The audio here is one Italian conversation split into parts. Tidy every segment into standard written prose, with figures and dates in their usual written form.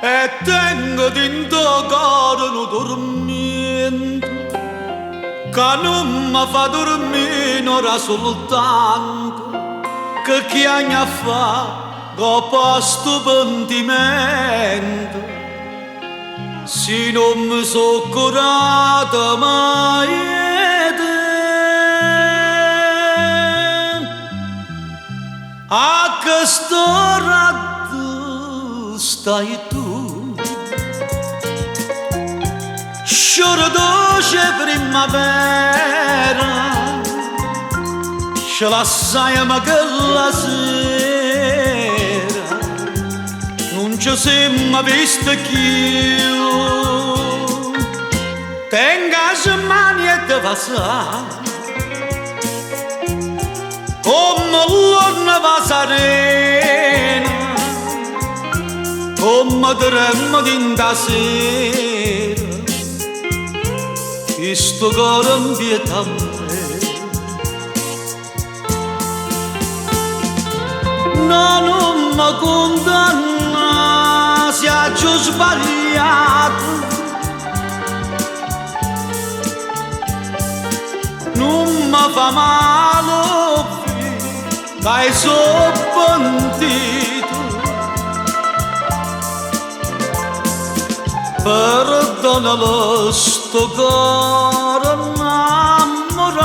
e tengo dentro cuore un dormito che non mi fa dormire ora soltanto che chiagna fa dopo sto pentimento se non mi so curata mai a quest'ora stai tu sciora dolce primavera ce la sai ma che la sera non ci siamo visto più tenga le mani e te passare come l'orna va serena come tremmo d'inda sera questo cuore impieta me no non mi condanna se ho sbagliato non mi fa male dai sono pentito perdonalo sto cuore innamorato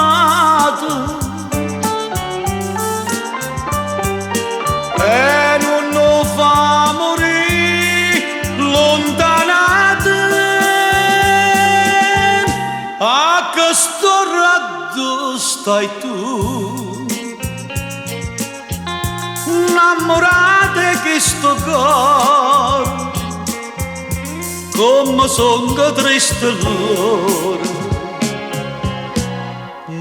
e non lo fa morire lontanato a questo raggio stai tu innamorate che sto cuore come sonno triste l'ora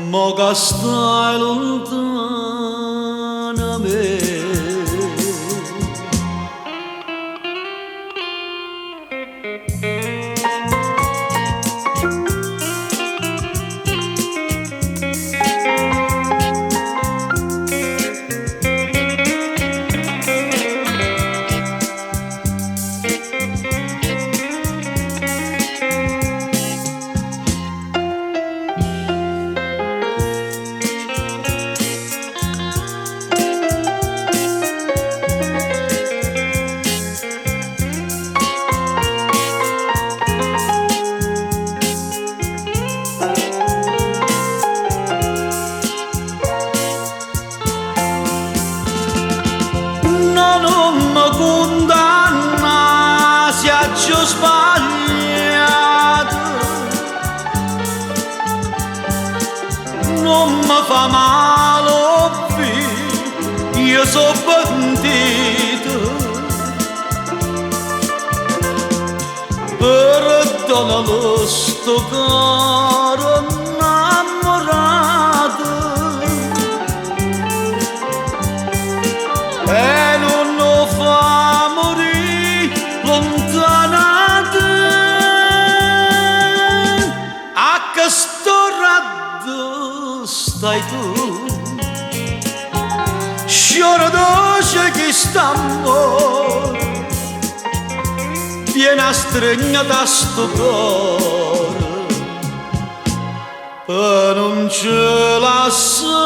ma che stai lontana da me. Non mi condanna se ho sbagliato non mi fa male io sono pentito perdonalo sto cuore innamorato e non lo fa morire lontanato a questo raggio stai tu sciora dolce che st'amore viene a stregnare da sto cuore per non ce la sa